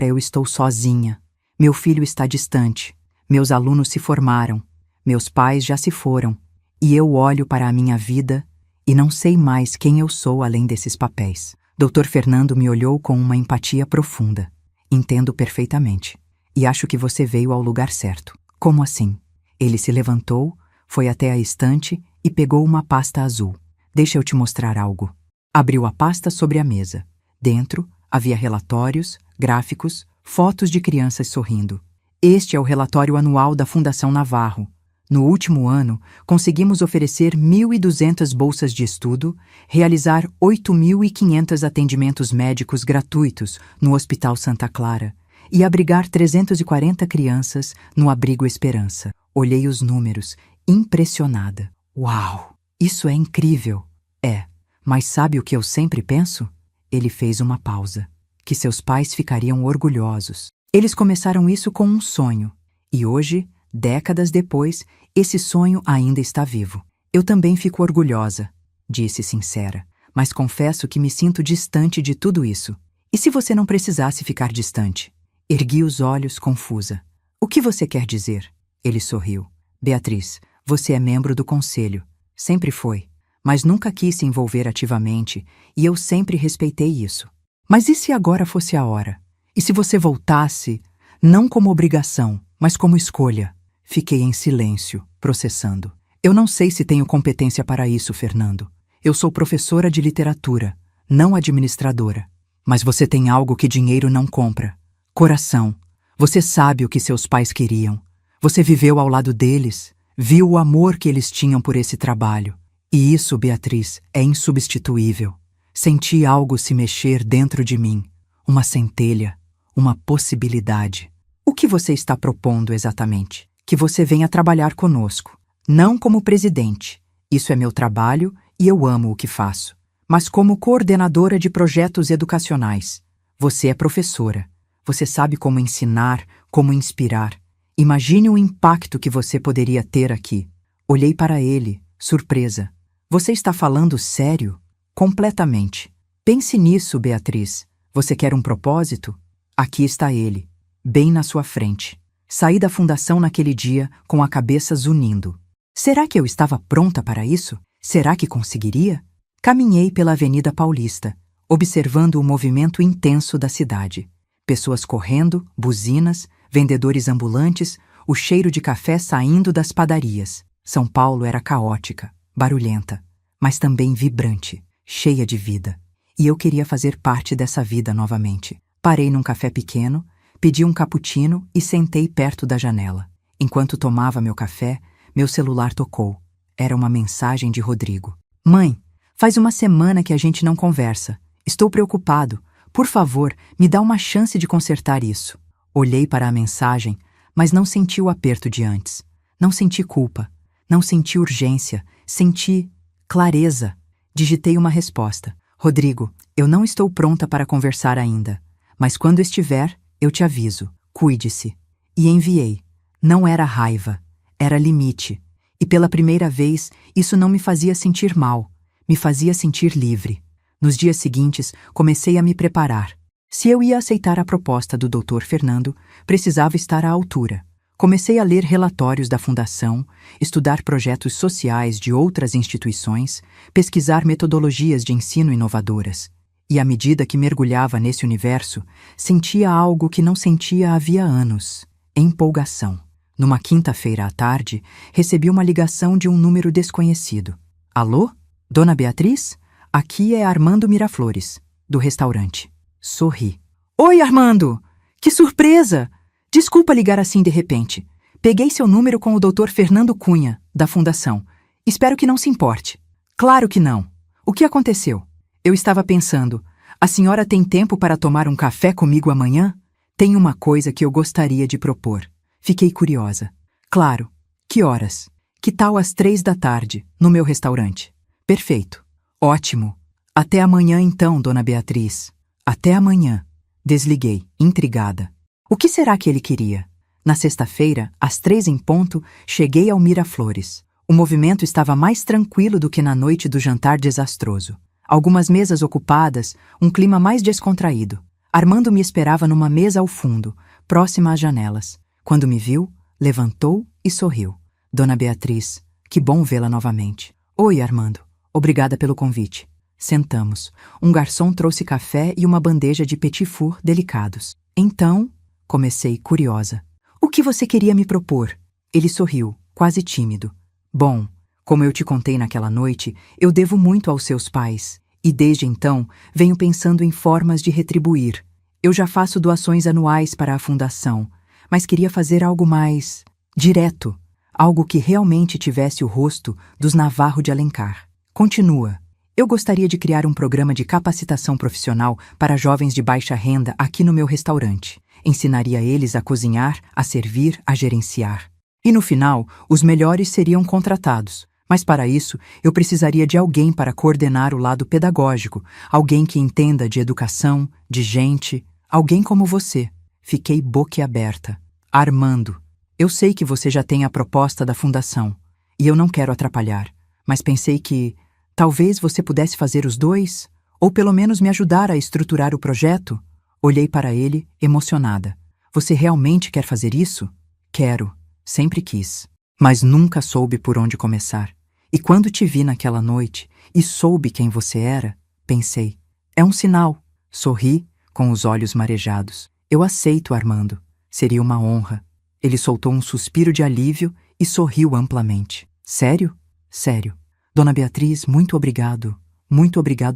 eu estou sozinha. Meu filho está distante. Meus alunos se formaram. Meus pais já se foram. E eu olho para a minha vida e não sei mais quem eu sou além desses papéis. Dr. Fernando me olhou com uma empatia profunda. Entendo perfeitamente. E acho que você veio ao lugar certo. Como assim? Ele se levantou, foi até a estante e pegou uma pasta azul. Deixa eu te mostrar algo. Abriu a pasta sobre a mesa. Dentro havia relatórios, gráficos, fotos de crianças sorrindo. Este é o relatório anual da Fundação Navarro. No último ano, conseguimos oferecer 1.200 bolsas de estudo, realizar 8.500 atendimentos médicos gratuitos no Hospital Santa Clara e abrigar 340 crianças no Abrigo Esperança. Olhei os números, impressionada. Uau! Isso é incrível! É, mas sabe o que eu sempre penso? Ele fez uma pausa. Que seus pais ficariam orgulhosos. Eles começaram isso com um sonho. E hoje, décadas depois, esse sonho ainda está vivo. Eu também fico orgulhosa, disse sincera, mas confesso que me sinto distante de tudo isso. E se você não precisasse ficar distante? Ergui os olhos, confusa. O que você quer dizer? Ele sorriu. Beatriz, você é membro do conselho. Sempre foi. Mas nunca quis se envolver ativamente, e eu sempre respeitei isso. Mas e se agora fosse a hora? E se você voltasse, não como obrigação, mas como escolha? Fiquei em silêncio, processando. Eu não sei se tenho competência para isso, Fernando. Eu sou professora de literatura, não administradora. Mas você tem algo que dinheiro não compra. Coração. Você sabe o que seus pais queriam. Você viveu ao lado deles, viu o amor que eles tinham por esse trabalho. E isso, Beatriz, é insubstituível. Senti algo se mexer dentro de mim. Uma centelha, uma possibilidade. O que você está propondo exatamente? Que você venha trabalhar conosco. Não como presidente. Isso é meu trabalho e eu amo o que faço. Mas como coordenadora de projetos educacionais. Você é professora. Você sabe como ensinar, como inspirar. Imagine o impacto que você poderia ter aqui. Olhei para ele, surpresa. Você está falando sério? Completamente. Pense nisso, Beatriz. Você quer um propósito? Aqui está ele, bem na sua frente. Saí da fundação naquele dia com a cabeça zunindo. Será que eu estava pronta para isso? Será que conseguiria? Caminhei pela Avenida Paulista, observando o movimento intenso da cidade. Pessoas correndo, buzinas, vendedores ambulantes, o cheiro de café saindo das padarias. São Paulo era caótica, barulhenta, mas também vibrante, cheia de vida. E eu queria fazer parte dessa vida novamente. Parei num café pequeno, pedi um cappuccino e sentei perto da janela. Enquanto tomava meu café, meu celular tocou. Era uma mensagem de Rodrigo. Mãe, faz uma semana que a gente não conversa. Estou preocupado. Por favor, me dá uma chance de consertar isso. Olhei para a mensagem, mas não senti o aperto de antes. Não senti culpa. Não senti urgência. Senti clareza. Digitei uma resposta. Rodrigo, eu não estou pronta para conversar ainda. Mas quando estiver, eu te aviso. Cuide-se. E enviei. Não era raiva. Era limite. E pela primeira vez, isso não me fazia sentir mal. Me fazia sentir livre. Nos dias seguintes, comecei a me preparar. Se eu ia aceitar a proposta do Dr. Fernando, precisava estar à altura. Comecei a ler relatórios da Fundação, estudar projetos sociais de outras instituições, pesquisar metodologias de ensino inovadoras. E à medida que mergulhava nesse universo, sentia algo que não sentia havia anos: empolgação. Numa quinta-feira à tarde, recebi uma ligação de um número desconhecido. Alô? Dona Beatriz? Aqui é Armando Miraflores, do restaurante. Sorri. Oi, Armando! Que surpresa! Desculpa ligar assim de repente. Peguei seu número com o Dr. Fernando Cunha, da Fundação. Espero que não se importe. Claro que não. O que aconteceu? Eu estava pensando, a senhora tem tempo para tomar um café comigo amanhã? Tem uma coisa que eu gostaria de propor. Fiquei curiosa. Claro. Que horas? Que tal às 3 da tarde, no meu restaurante? Perfeito. Ótimo. Até amanhã então, Dona Beatriz. Até amanhã. Desliguei, intrigada. O que será que ele queria? Na sexta-feira, às 3 em ponto, cheguei ao Miraflores. O movimento estava mais tranquilo do que na noite do jantar desastroso. Algumas mesas ocupadas, um clima mais descontraído. Armando me esperava numa mesa ao fundo, próxima às janelas. Quando me viu, levantou e sorriu. Dona Beatriz, que bom vê-la novamente. Oi, Armando. Obrigada pelo convite. Sentamos. Um garçom trouxe café e uma bandeja de petit four delicados. Então, comecei curiosa. O que você queria me propor? Ele sorriu, quase tímido. Bom, como eu te contei naquela noite, eu devo muito aos seus pais. E desde então, venho pensando em formas de retribuir. Eu já faço doações anuais para a fundação, mas queria fazer algo mais direto. Algo que realmente tivesse o rosto dos Navarro de Alencar. Continua. Eu gostaria de criar um programa de capacitação profissional para jovens de baixa renda aqui no meu restaurante. Ensinaria eles a cozinhar, a servir, a gerenciar. E no final, os melhores seriam contratados. Mas para isso, eu precisaria de alguém para coordenar o lado pedagógico, alguém que entenda de educação, de gente, alguém como você. Fiquei boquiaberta. Armando, eu sei que você já tem a proposta da fundação, e eu não quero atrapalhar, mas pensei que talvez você pudesse fazer os dois, ou pelo menos me ajudar a estruturar o projeto. Olhei para ele, emocionada. Você realmente quer fazer isso? Quero, sempre quis, mas nunca soube por onde começar. E quando te vi naquela noite e soube quem você era, pensei, é um sinal. Sorri, com os olhos marejados. Eu aceito, Armando. Seria uma honra. Ele soltou um suspiro de alívio e sorriu amplamente. Sério? Sério. Dona Beatriz, muito obrigado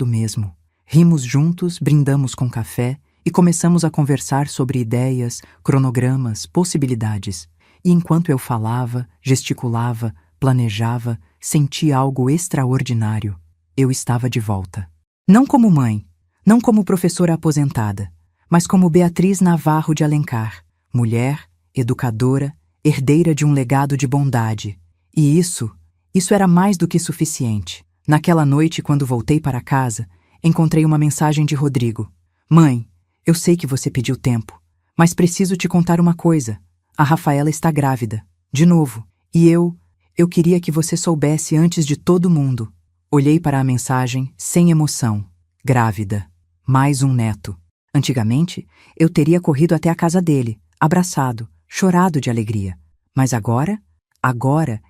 mesmo. Rimos juntos, brindamos com café e começamos a conversar sobre ideias, cronogramas, possibilidades. E enquanto eu falava, gesticulava, planejava, senti algo extraordinário. Eu estava de volta. Não como mãe, não como professora aposentada, mas como Beatriz Navarro de Alencar, mulher, educadora, herdeira de um legado de bondade. E isso era mais do que suficiente. Naquela noite, quando voltei para casa, encontrei uma mensagem de Rodrigo. Mãe, eu sei que você pediu tempo, mas preciso te contar uma coisa. A Rafaela está grávida, de novo, e eu queria que você soubesse antes de todo mundo. Olhei para a mensagem sem emoção. Grávida. Mais um neto. Antigamente, eu teria corrido até a casa dele, abraçado, chorado de alegria. Mas agora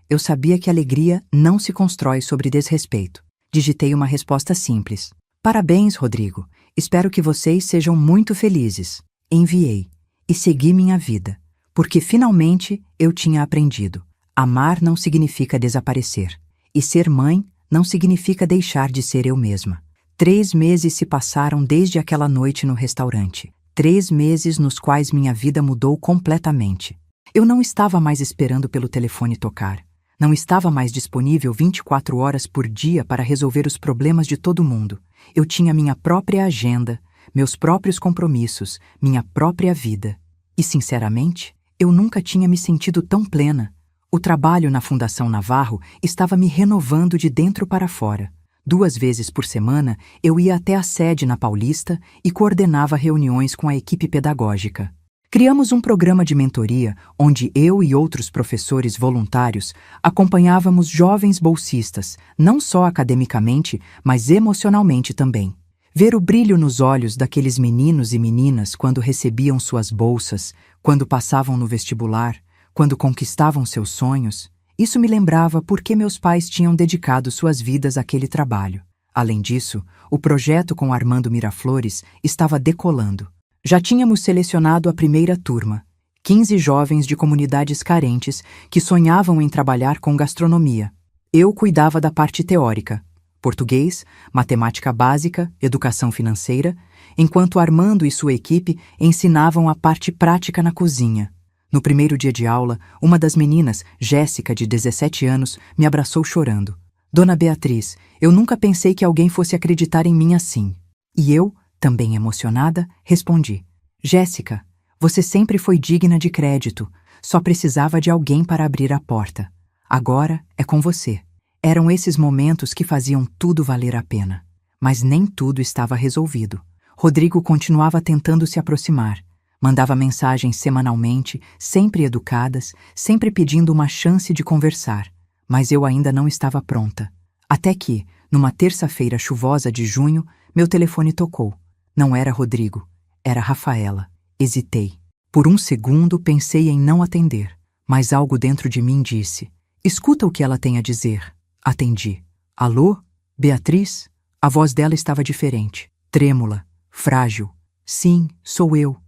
eu sabia que alegria não se constrói sobre desrespeito. Digitei uma resposta simples. Parabéns, Rodrigo. Espero que vocês sejam muito felizes. Enviei. E segui minha vida. Porque finalmente eu tinha aprendido. Amar não significa desaparecer. E ser mãe não significa deixar de ser eu mesma. 3 meses se passaram desde aquela noite no restaurante. 3 meses nos quais minha vida mudou completamente. Eu não estava mais esperando pelo telefone tocar. Não estava mais disponível 24 horas por dia para resolver os problemas de todo mundo. Eu tinha minha própria agenda, meus próprios compromissos, minha própria vida. E, sinceramente, eu nunca tinha me sentido tão plena. O trabalho na Fundação Navarro estava me renovando de dentro para fora. 2 vezes por semana, eu ia até a sede na Paulista e coordenava reuniões com a equipe pedagógica. Criamos um programa de mentoria onde eu e outros professores voluntários acompanhávamos jovens bolsistas, não só academicamente, mas emocionalmente também. Ver o brilho nos olhos daqueles meninos e meninas quando recebiam suas bolsas, quando passavam no vestibular, quando conquistavam seus sonhos, isso me lembrava por que meus pais tinham dedicado suas vidas àquele trabalho. Além disso, o projeto com Armando Miraflores estava decolando. Já tínhamos selecionado a primeira turma, 15 jovens de comunidades carentes que sonhavam em trabalhar com gastronomia. Eu cuidava da parte teórica, português, matemática básica, educação financeira, enquanto Armando e sua equipe ensinavam a parte prática na cozinha. No primeiro dia de aula, uma das meninas, Jéssica, de 17 anos, me abraçou chorando. Dona Beatriz, eu nunca pensei que alguém fosse acreditar em mim assim. E eu, também emocionada, respondi. Jéssica, você sempre foi digna de crédito, só precisava de alguém para abrir a porta. Agora é com você. Eram esses momentos que faziam tudo valer a pena. Mas nem tudo estava resolvido. Rodrigo continuava tentando se aproximar. Mandava mensagens semanalmente, sempre educadas, sempre pedindo uma chance de conversar. Mas eu ainda não estava pronta. Até que, numa terça-feira chuvosa de junho, meu telefone tocou. Não era Rodrigo, era Rafaela. Hesitei. Por um segundo pensei em não atender, mas algo dentro de mim disse: escuta o que ela tem a dizer. Atendi. Alô? Beatriz? A voz dela estava diferente, trêmula, frágil. Sim, sou eu.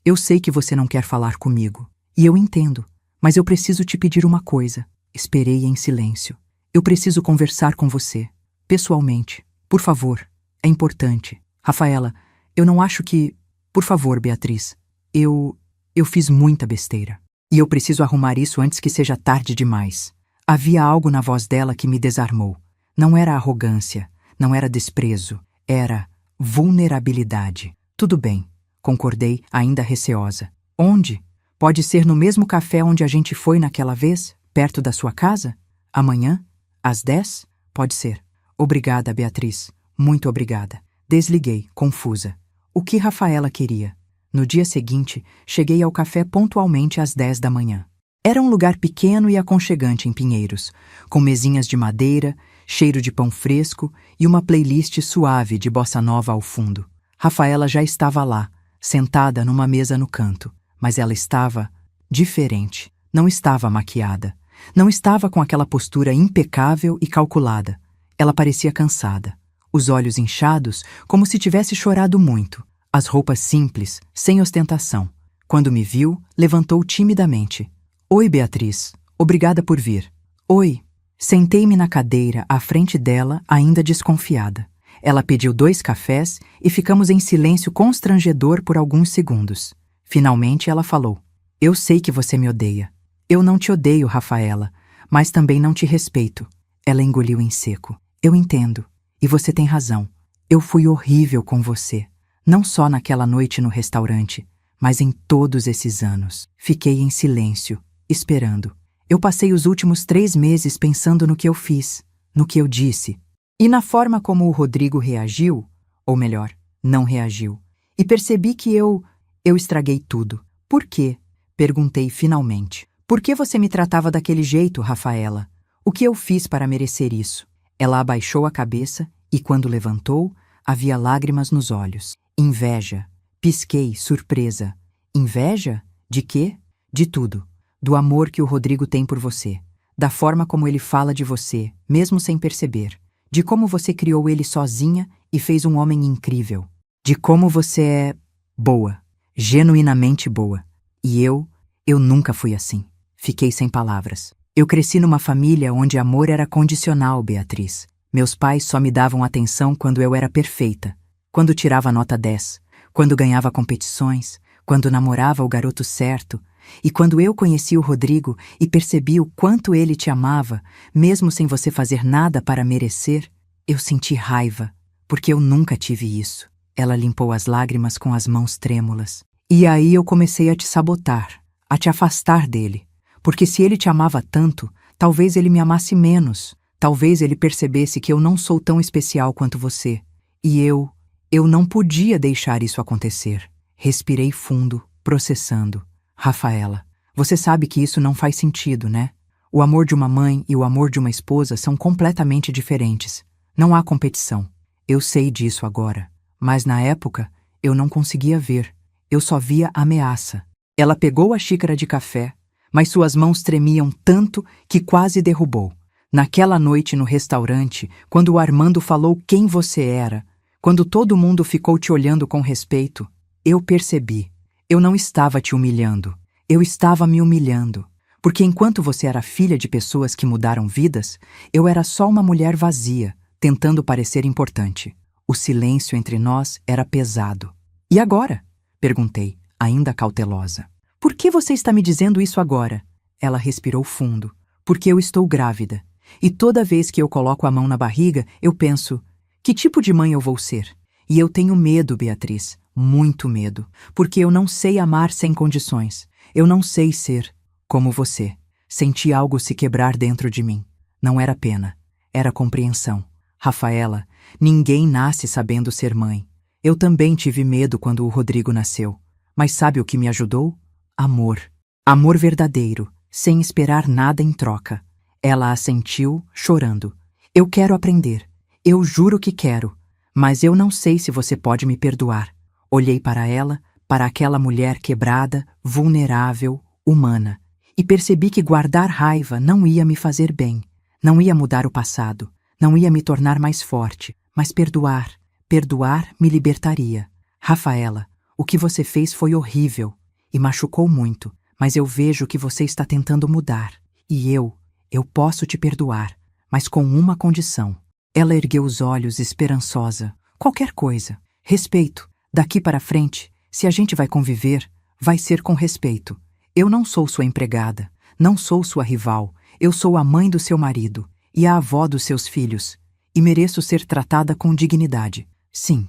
Eu sei que você não quer falar comigo. E eu entendo, mas eu preciso te pedir uma coisa. Esperei em silêncio. Eu preciso conversar com você, pessoalmente. Por favor, é importante. Rafaela, eu não acho que... Por favor, Beatriz, eu fiz muita besteira. E eu preciso arrumar isso antes que seja tarde demais. Havia algo na voz dela que me desarmou. Não era arrogância, não era desprezo, era vulnerabilidade. Tudo bem, concordei, ainda receosa. Onde? Pode ser no mesmo café onde a gente foi naquela vez, perto da sua casa? Amanhã? Às 10? Pode ser. Obrigada, Beatriz. Muito obrigada. Desliguei, confusa. O que Rafaela queria? No dia seguinte, cheguei ao café pontualmente às 10 da manhã. Era um lugar pequeno e aconchegante em Pinheiros, com mesinhas de madeira, cheiro de pão fresco e uma playlist suave de bossa nova ao fundo. Rafaela já estava lá, sentada numa mesa no canto, mas ela estava diferente. Não estava maquiada. Não estava com aquela postura impecável e calculada. Ela parecia cansada. Os olhos inchados, como se tivesse chorado muito. As roupas simples, sem ostentação. Quando me viu, levantou timidamente. Oi, Beatriz. Obrigada por vir. Oi. Sentei-me na cadeira à frente dela, ainda desconfiada. Ela pediu 2 cafés e ficamos em silêncio constrangedor por alguns segundos. Finalmente ela falou. Eu sei que você me odeia. Eu não te odeio, Rafaela, mas também não te respeito. Ela engoliu em seco. Eu entendo. E você tem razão. Eu fui horrível com você. Não só naquela noite no restaurante, mas em todos esses anos. Fiquei em silêncio, esperando. Eu passei os últimos 3 meses pensando no que eu fiz, no que eu disse, e na forma como o Rodrigo reagiu, ou melhor, não reagiu. E percebi que eu estraguei tudo. Por quê? Perguntei finalmente. Por que você me tratava daquele jeito, Rafaela? O que eu fiz para merecer isso? Ela abaixou a cabeça e, quando levantou, havia lágrimas nos olhos. Inveja. Pisquei, surpresa. Inveja? De quê? De tudo. Do amor que o Rodrigo tem por você. Da forma como ele fala de você, mesmo sem perceber. De como você criou ele sozinha e fez um homem incrível. De como você é boa. Genuinamente boa. E eu nunca fui assim. Fiquei sem palavras. Eu cresci numa família onde amor era condicional, Beatriz. Meus pais só me davam atenção quando eu era perfeita. Quando tirava nota 10. Quando ganhava competições. Quando namorava o garoto certo. E quando eu conheci o Rodrigo e percebi o quanto ele te amava, mesmo sem você fazer nada para merecer, eu senti raiva, porque eu nunca tive isso. Ela limpou as lágrimas com as mãos trêmulas. E aí eu comecei a te sabotar, a te afastar dele. Porque se ele te amava tanto, talvez ele me amasse menos. Talvez ele percebesse que eu não sou tão especial quanto você. E eu não podia deixar isso acontecer. Respirei fundo, processando. Rafaela, você sabe que isso não faz sentido, né? O amor de uma mãe e o amor de uma esposa são completamente diferentes. Não há competição. Eu sei disso agora. Mas na época, eu não conseguia ver. Eu só via ameaça. Ela pegou a xícara de café, mas suas mãos tremiam tanto que quase derrubou. Naquela noite no restaurante, quando o Armando falou quem você era, quando todo mundo ficou te olhando com respeito, eu percebi. Eu não estava te humilhando. Eu estava me humilhando. Porque enquanto você era filha de pessoas que mudaram vidas, eu era só uma mulher vazia, tentando parecer importante. O silêncio entre nós era pesado. E agora? Perguntei, ainda cautelosa. Por que você está me dizendo isso agora? Ela respirou fundo. Porque eu estou grávida. E toda vez que eu coloco a mão na barriga, eu penso, que tipo de mãe eu vou ser? E eu tenho medo, Beatriz, muito medo, porque eu não sei amar sem condições. Eu não sei ser como você. Senti algo se quebrar dentro de mim. Não era pena, era compreensão. Rafaela, ninguém nasce sabendo ser mãe. Eu também tive medo quando o Rodrigo nasceu. Mas sabe o que me ajudou? Amor. Amor verdadeiro, sem esperar nada em troca. Ela assentiu, chorando. Eu quero aprender. Eu juro que quero. Mas eu não sei se você pode me perdoar. Olhei para ela, para aquela mulher quebrada, vulnerável, humana. E percebi que guardar raiva não ia me fazer bem. Não ia mudar o passado. Não ia me tornar mais forte. Mas perdoar me libertaria. Rafaela, o que você fez foi horrível. E machucou muito. Mas eu vejo que você está tentando mudar. E eu posso te perdoar. Mas com uma condição. Ela ergueu os olhos esperançosa. Qualquer coisa. Respeito. Daqui para frente, se a gente vai conviver, vai ser com respeito. Eu não sou sua empregada. Não sou sua rival. Eu sou a mãe do seu marido. E a avó dos seus filhos. E mereço ser tratada com dignidade. Sim,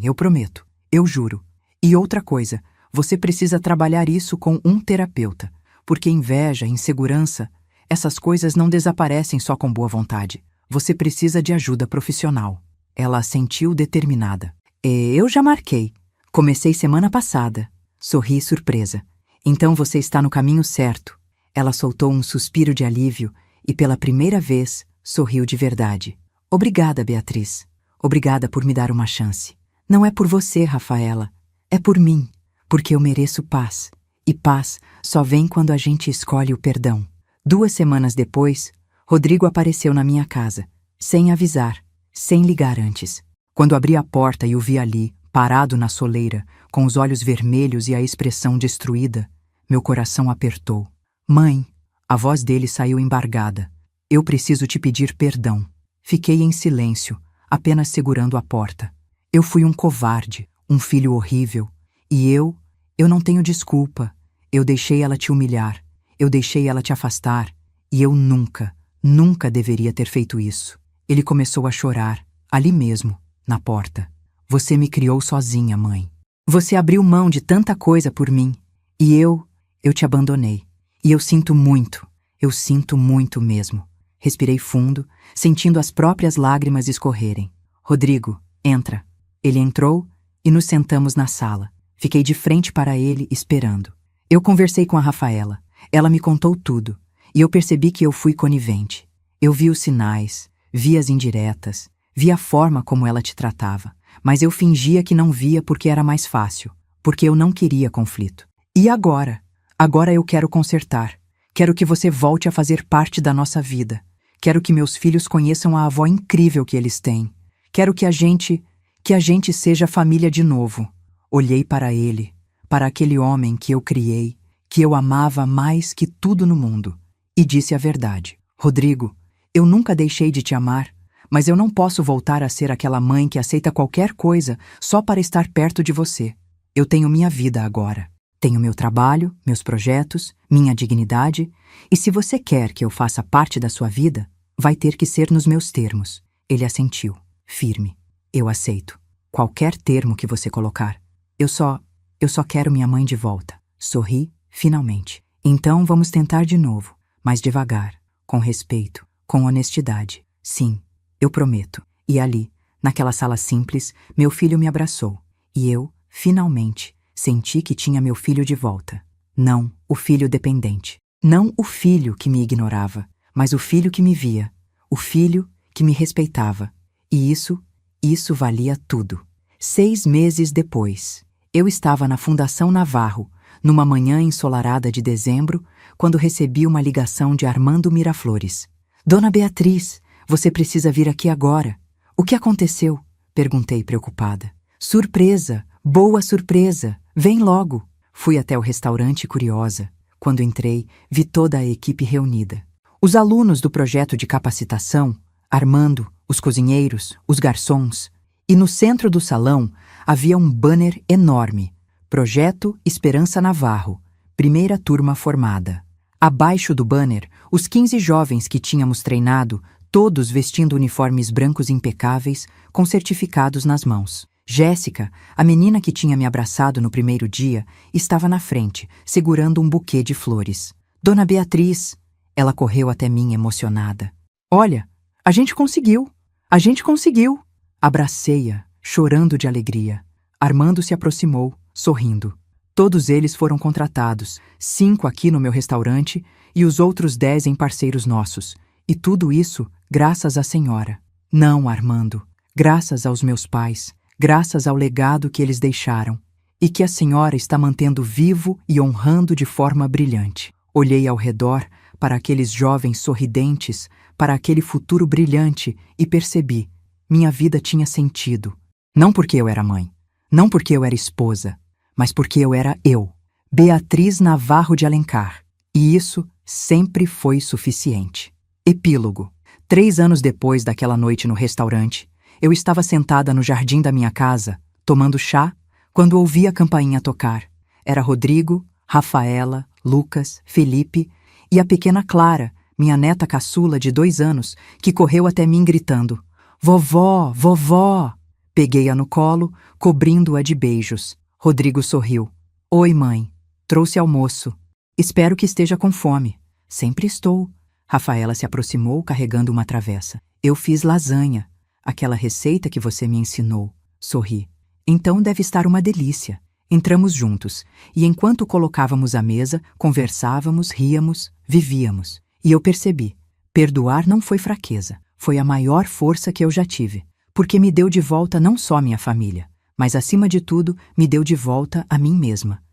eu prometo. Eu juro. E outra coisa, você precisa trabalhar isso com um terapeuta. Porque inveja, insegurança, essas coisas não desaparecem só com boa vontade. Você precisa de ajuda profissional. Ela assentiu determinada. Eu já marquei. Comecei semana passada. Sorri surpresa. Então você está no caminho certo. Ela soltou um suspiro de alívio e pela primeira vez sorriu de verdade. Obrigada, Beatriz. Obrigada por me dar uma chance. Não é por você, Rafaela. É por mim. Porque eu mereço paz. E paz só vem quando a gente escolhe o perdão. 2 semanas depois, Rodrigo apareceu na minha casa, sem avisar, sem ligar antes. Quando abri a porta e o vi ali, parado na soleira, com os olhos vermelhos e a expressão destruída, meu coração apertou. Mãe, a voz dele saiu embargada. Eu preciso te pedir perdão. Fiquei em silêncio, apenas segurando a porta. Eu fui um covarde, um filho horrível. E eu não tenho desculpa. Eu deixei ela te humilhar. Eu deixei ela te afastar. E eu nunca deveria ter feito isso. Ele começou a chorar, ali mesmo, na porta. Você me criou sozinha, mãe. Você abriu mão de tanta coisa por mim. E eu te abandonei. E eu sinto muito mesmo. Respirei fundo, sentindo as próprias lágrimas escorrerem. Rodrigo, entra. Ele entrou e nos sentamos na sala. Fiquei de frente para ele, esperando. Eu conversei com a Rafaela. Ela me contou tudo. E eu percebi que eu fui conivente. Eu vi os sinais, vi as indiretas, vi a forma como ela te tratava. Mas eu fingia que não via porque era mais fácil. Porque eu não queria conflito. E agora? Agora eu quero consertar. Quero que você volte a fazer parte da nossa vida. Quero que meus filhos conheçam a avó incrível que eles têm. Quero que a gente seja família de novo. Olhei para ele, para aquele homem que eu criei, que eu amava mais que tudo no mundo, e disse a verdade. Rodrigo, eu nunca deixei de te amar, mas eu não posso voltar a ser aquela mãe que aceita qualquer coisa só para estar perto de você. Eu tenho minha vida agora. Tenho meu trabalho, meus projetos, minha dignidade, e se você quer que eu faça parte da sua vida, vai ter que ser nos meus termos. Ele assentiu, firme. Eu aceito. Qualquer termo que você colocar. Eu só quero minha mãe de volta. Sorri, finalmente. Então vamos tentar de novo, mas devagar, com respeito, com honestidade. Sim, eu prometo. E ali, naquela sala simples, meu filho me abraçou. E eu, finalmente, senti que tinha meu filho de volta. Não o filho dependente. Não o filho que me ignorava, mas o filho que me via. O filho que me respeitava. E isso valia tudo. 6 meses depois, eu estava na Fundação Navarro, numa manhã ensolarada de dezembro, quando recebi uma ligação de Armando Miraflores. Dona Beatriz, você precisa vir aqui agora. O que aconteceu? Perguntei preocupada. Surpresa! Boa surpresa! Vem logo! Fui até o restaurante curiosa. Quando entrei, vi toda a equipe reunida. Os alunos do projeto de capacitação, Armando, os cozinheiros, os garçons. E no centro do salão havia um banner enorme. Projeto Esperança Navarro, primeira turma formada. Abaixo do banner, os 15 jovens que tínhamos treinado, todos vestindo uniformes brancos impecáveis, com certificados nas mãos. Jéssica, a menina que tinha me abraçado no primeiro dia, estava na frente, segurando um buquê de flores. Dona Beatriz! Ela correu até mim emocionada. Olha, a gente conseguiu! A gente conseguiu! Abracei-a, chorando de alegria. Armando se aproximou, sorrindo. Todos eles foram contratados, 5 aqui no meu restaurante e os outros 10 em parceiros nossos. E tudo isso graças à senhora. Não, Armando, graças aos meus pais, graças ao legado que eles deixaram e que a senhora está mantendo vivo e honrando de forma brilhante. Olhei ao redor para aqueles jovens sorridentes, para aquele futuro brilhante e percebi, minha vida tinha sentido. Não porque eu era mãe, não porque eu era esposa, mas porque eu era eu, Beatriz Navarro de Alencar. E isso sempre foi suficiente. Epílogo. 3 anos depois daquela noite no restaurante, eu estava sentada no jardim da minha casa, tomando chá, quando ouvi a campainha tocar. Era Rodrigo, Rafaela, Lucas, Felipe e a pequena Clara, minha neta caçula de 2 anos, que correu até mim gritando: "Vovó, vovó!" Peguei-a no colo, cobrindo-a de beijos. Rodrigo sorriu. "Oi, mãe. Trouxe almoço. Espero que esteja com fome." "Sempre estou." Rafaela se aproximou carregando uma travessa. "Eu fiz lasanha, aquela receita que você me ensinou." Sorri. "Então deve estar uma delícia." Entramos juntos, e enquanto colocávamos a mesa, conversávamos, ríamos, vivíamos. E eu percebi, perdoar não foi fraqueza, foi a maior força que eu já tive, porque me deu de volta não só minha família, mas acima de tudo, me deu de volta a mim mesma.